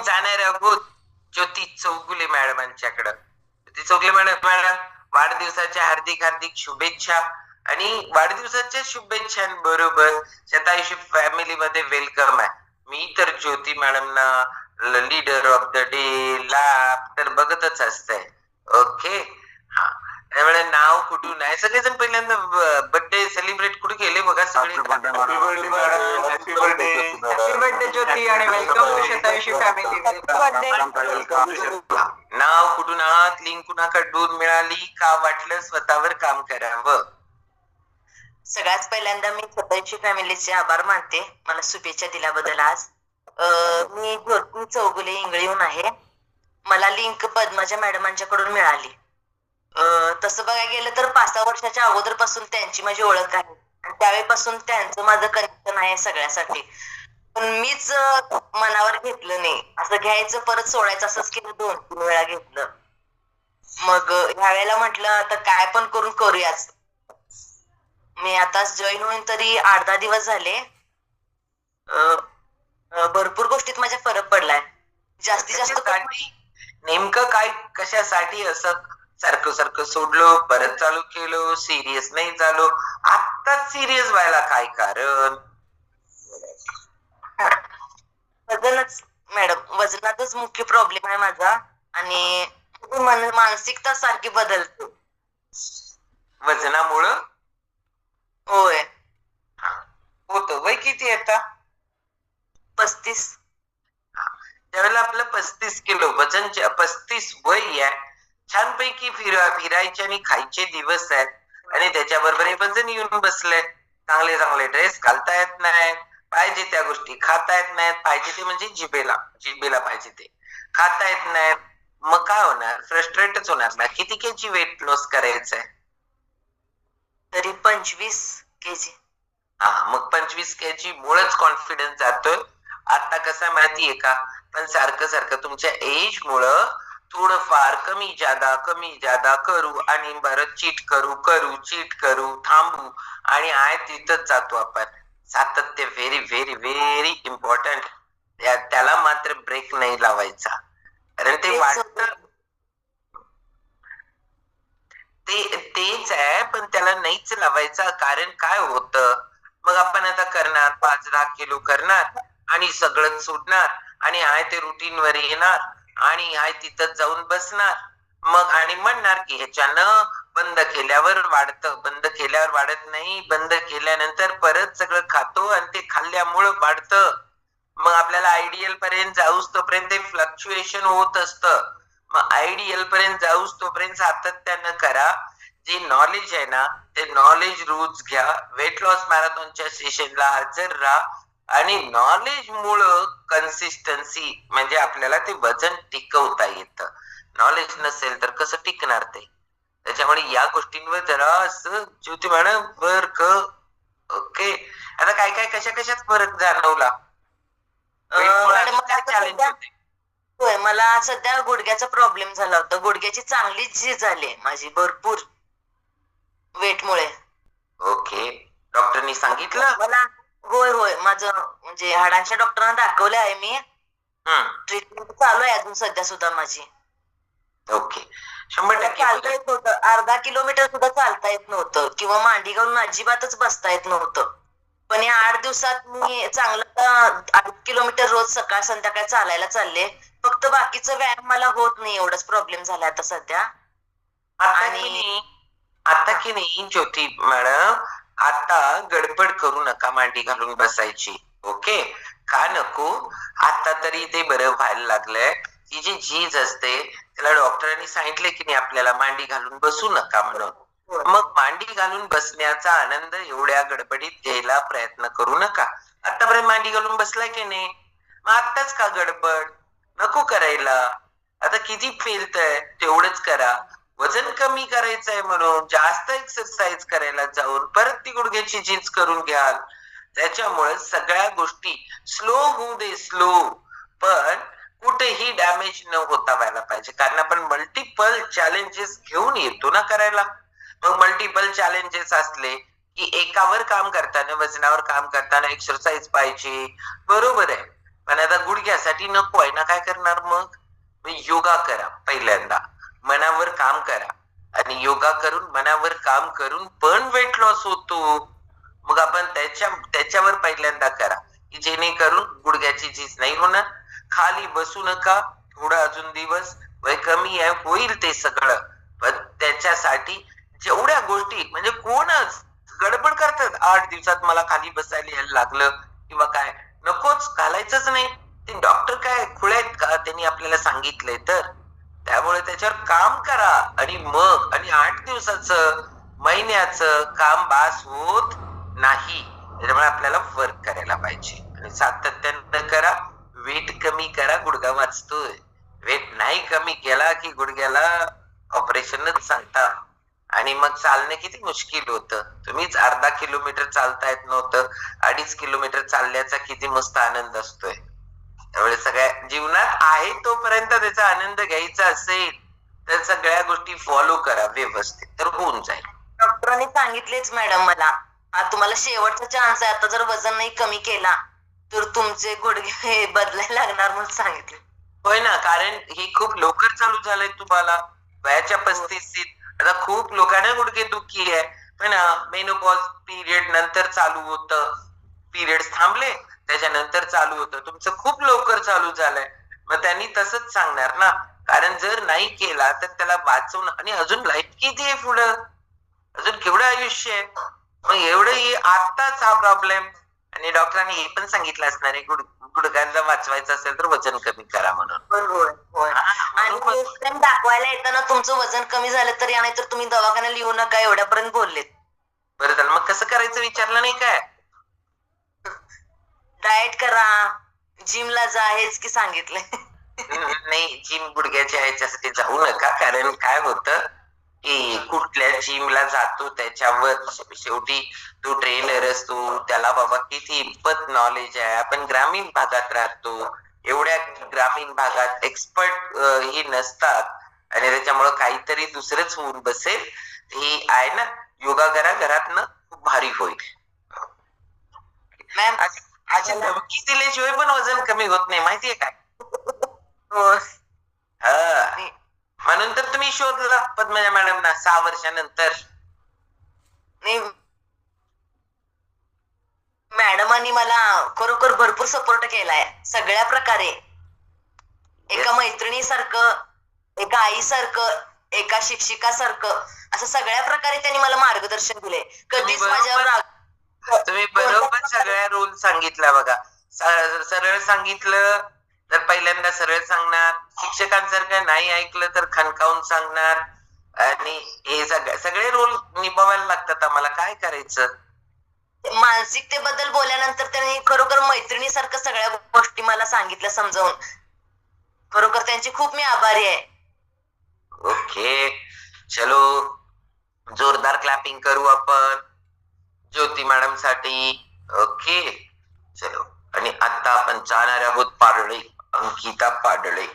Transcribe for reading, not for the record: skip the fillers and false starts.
आपण जाणार आहोत ज्योती चौगुले मॅडमांच्याकडं. ज्योती चौगुले मॅडम, वाढदिवसाच्या हार्दिक हार्दिक शुभेच्छा. आणि वाढदिवसाच्या शुभेच्छांबरोबर शतायुषी फॅमिली मध्ये वेलकम आहे. मी तर ज्योती मॅडमना लीडर ऑफ द डे लाभ तर बघतच असतंय. ओके, हा, त्यामुळे नाव कुठून आहे, सगळेजण पहिल्यांदा बर्थडे सेलिब्रेट कुठे केले बघा सगळे. हॅपी बर्थडे ज्योती आणि वेलकम टू शतायुषी फॅमिली. नाव कुठून आहात, लिंक कुणाकडून मिळाली, का वाटलं स्वतःवर काम करावं? सगळ्यात पहिल्यांदा मी शतायुषी फॅमिलीचे आभार मानते मला शुभेच्छा दिल्याबद्दल. आज मी ज्योती चौगुले इंगळीहून आहे. मला लिंक पद्माच्या मॅडमांच्याकडून मिळाली. तसं बघायला गेलं तर 5-6 वर्षाच्या अगोदर पासून त्यांची माझी ओळख आहे आणि त्यावेळेपासून त्यांचं माझं कनेक्शन आहे सगळ्यासाठी. पण मीच मनावर घेतलं नाही, असं घ्यायचं परत सोडायचं असंच केलं, 2-3 वेळा घेतलं. मग ह्या वेळेला म्हटलं आता काय पण करून करूयाच. मी आता जॉईन होऊन तरी 8-10 दिवस झाले. भरपूर गोष्टीत माझ्या फरक पडलाय. जास्तीत जास्त नेमकं काय कशासाठी असं सारखं सारखं सोडलो परत चालू केलो, सिरियस नाही झालो, आत्ताच सिरियस व्हायला काय कारण? वजनच मॅडम, वजनातच मुख्य प्रॉब्लेम आहे माझा. आणि मानसिकता सारखी बदलते वजनामुळं. होय. होत. वय किती आता? 35. त्यावेळेला आपलं 35 किलो वजन, 35 वय आहे, छानपैकी फिरायचे आणि खायचे दिवस आहेत. आणि त्याच्याबरोबर हे वजन येऊन बसलंय. चांगले चांगले ड्रेस घालता येत नाही, पाहिजे त्या गोष्टी खाता येत नाहीत. पाहिजे ते म्हणजे जिभेला पाहिजे ते खाता येत नाहीत. मग काय होणार? फ्रस्ट्रेटच होणार ना. किती केजी वेट लॉस करायचंय? तरी 25 kg. हा, मग 25 kg मुळेच कॉन्फिडन्स जातोय. आता कसं माहितीये का, पण सारखं सारखं तुमच्या एज मुळे थोडंफार कमी जादा करू आणि बरं चीट करू थांबू आणि आहे तिथंच जातो आपण. सातत्य व्हेरी व्हेरी व्हेरी इम्पॉर्टंट. त्याला मात्र ब्रेक नाही लावायचा. कारण ते वाटतं तेच आहे, पण त्याला नाहीच लावायचा. कारण काय होतं, मग आपण आता करणार 5-10 किलो करणार आणि सगळं सोडणार आणि आहे ते रुटीन वर येणार आणि आहे तिथं जाऊन बसणार. मग आणि म्हणणार की ह्याच्यानं बंद केल्यावर वाढत नाही, बंद केल्यानंतर परत सगळं खातो आणि ते खाल्ल्यामुळं वाढतं. मग आपल्याला आयडियल पर्यंत जाऊस तोपर्यंत ते फ्लक्च्युएशन होत असतं. मग आयडियल पर्यंत जाऊस तोपर्यंत सातत्यानं करा. जे नॉलेज आहे ना ते नॉलेज रोज घ्या. वेट लॉस मॅरेथॉनच्या सेशनला हजर राहा आणि नॉलेज मुळे कन्सिस्टन्सी म्हणजे आपल्याला ते वजन टिकवता येतं. नॉलेज नसेल तर कसं टिकणार ते? त्याच्यामुळे या गोष्टींवर जरा असं ज्योती मॅडम वर्क. ओके, आता काय काय कशात फरक जाणवला? चॅलेंज होते. होय, मला सध्या गुडघ्याचा प्रॉब्लेम झाला होता. गुडघ्याची चांगली झीज झाली माझी भरपूर वेटमुळे. ओके, डॉक्टरनी सांगितलं मला? होय, माझं म्हणजे हाडांच्या डॉक्टरांना दाखवले आहे मी. ट्रीटमेंट चालू आहे अजून सध्या सुद्धा माझी. ओके, 100% चालता येत नव्हतं. 1/2 किलोमीटर सुद्धा चालता येत नव्हतं किंवा मांडी घालून अजिबातच बसता येत नव्हतं. पण या 8 दिवसात मी चांगलं 8 किलोमीटर रोज सकाळ संध्याकाळ चालायला चालले. फक्त बाकीचं व्यायाम मला होत नाही, एवढाच प्रॉब्लेम झाला आता सध्या. आता की नाही ज्योती मॅडम, आता गडबड करू नका मांडी घालून बसायची. ओके, का नको? आता तरी ते बरं व्हायला लागलंय. ती जी झीज असते त्याला डॉक्टरांनी सांगितले की नाही आपल्याला मांडी घालून बसू नका म्हणून. मग मांडी घालून बसण्याचा आनंद एवढ्या गडबडीत घ्यायला प्रयत्न करू नका. आतापर्यंत मांडी घालून बसलाय की नाही, मग आत्ताच का गडबड नको करायला. आता किती पेलतंय तेवढंच करा. वजन कमी करायचंय म्हणून जास्त एक्सरसाइज करायला जाऊन परत ती गुडघ्याची झीज करून घ्याल. त्याच्यामुळे सगळ्या गोष्टी स्लो होऊ दे, स्लो, पण कुठेही डॅमेज न होता व्हायला पाहिजे. कारण आपण मल्टिपल चॅलेंजेस घेऊन येतो ना करायला. मग मल्टिपल चॅलेंजेस असले की एकावर काम करताना, वजनावर काम करताना एक्सरसाइज पाहिजे, बरोबर आहे. पण आता गुडघ्यासाठी नको आहे ना, काय करणार मग योगा करा. पहिल्यांदा मनावर काम करा आणि योगा करून मनावर काम करून पण वेट लॉस होतो. मग आपण त्याच्यावर पहिल्यांदा करा की जेणेकरून गुडघ्याची झीज नाही होणार. खाली बसू नका थोडा अजून दिवस, वय कमी आहे, होईल ते सगळं. पण त्याच्यासाठी जेवढ्या गोष्टी म्हणजे कोणच गडबड करतात 8 दिवसात मला खाली बसायला यायला लागलं किंवा काय, नकोच, घालायचंच नाही. ते डॉक्टर काय खुळे आहेत का, त्यांनी आपल्याला सांगितलंय तर. त्यामुळे त्याच्यावर काम करा आणि मग 8 दिवसाचं महिन्याचं काम बास होत नाही. त्याच्यामुळे आपल्याला वर्क करायला पाहिजे आणि सातत्यानं करा. वेट कमी करा, गुडघा वाचतोय. वेट नाही कमी केला की गुडघ्याला ऑपरेशनच सांगता आणि मग चालणं किती मुश्किल होतं. तुम्हीच अर्धा किलोमीटर चालता येत नव्हतं, 2.5 किलोमीटर चालल्याचा किती मस्त आनंद असतोय. त्यामुळे सगळ्या जीवनात आहे तोपर्यंत त्याचा आनंद घ्यायचा असेल तर सगळ्या गोष्टी फॉलो करा व्यवस्थित, तर होऊन जाईल. डॉक्टरांनी सांगितलेच मॅडम मला, तुम्हाला शेवटचा चान्स आहे, आता जर वजन नाही कमी केला तर तुमचे गुडघे बदलायला लागणार म्हणून सांगितले. होय ना, कारण हे खूप लवकर चालू झालंय तुम्हाला वयाच्या 35. आता खूप लोकांना गुडघे दुखी आहे, पण मेनोपॉज पिरियड नंतर चालू होतं. पिरियड थांबले त्याच्यानंतर चालू होतं. तुमचं खूप लवकर चालू झालंय. मग त्यांनी तसंच सांगणार ना, कारण जर नाही केला तर त्याला वाचवणं आणि अजून लाईफ किती आहे पुढं, अजून केवढं आयुष्य आहे. मग एवढं आत्ताच हा प्रॉब्लेम. आणि डॉक्टरांनी हे पण सांगितलं असणार आहे गुडघ्यांना वाचवायचं असेल तर वजन कमी करा म्हणून. आणि नेक्स्ट टाइम दाखवायला येताना तुमचं वजन कमी झालं तर या, नाही तर तुम्ही दवाखान्याला येऊ नका एवढ्यापर्यंत बोललेत. बरं झालं. मग कसं करायचं विचारलं नाही काय? डाएट करा, जिमला जा, हेच की सांगितलंय. नाही, जिम गुडघ्याच्या ह्याच्यासाठी जाऊ नका. कारण काय होतं की कुठल्या जिमला जातो त्याच्यावर शेवटी तो ट्रेनर असतो, त्याला बाबा किती इतपत नॉलेज आहे. आपण ग्रामीण भागात राहतो, एवढ्या ग्रामीण भागात एक्सपर्ट हे नसतात आणि त्याच्यामुळं काहीतरी दुसरंच होऊन बसेल. ही आहे ना, योगा करा घरातनं, खूप भारी होईल. मॅम अशी धमकी दिल्याशिवाय पण वजन कमी होत नाही, माहितीये काय? म्हणून तर तुम्ही शोधला पद्मजा मॅडमना 6 वर्षानंतर. मॅडमांनी मला खरोखर भरपूर सपोर्ट केलाय सगळ्या प्रकारे. एका मैत्रिणीसारखं, एका आईसारखं, एका शिक्षिकासारखं, असं सगळ्या प्रकारे त्यांनी मला मार्गदर्शन दिले. कधीच माझ्यावर तुम्ही बरोबर सगळ्या रूल सांगितला बघा. सरळ सांगितलं तर पहिल्यांदा सरळ सांगणार, शिक्षकांसारखं नाही ऐकलं तर खणकावून सांगणार. आणि हे सगळे रूल निभावायला लागतात आम्हाला, काय करायचं. मानसिकतेबद्दल बोलल्यानंतर त्यांनी खरोखर मैत्रिणीसारखं सगळ्या गोष्टी मला सांगितल्या समजावून. खरोखर त्यांची खूप मी आभारी आहे. ओके, चलो जोरदार क्लॅपिंग करू आपण ज्योती मॅडम साठी. ओके चलो. आणि आता आपण जाणार आहोत पाडळे, अंकिता पाडळे.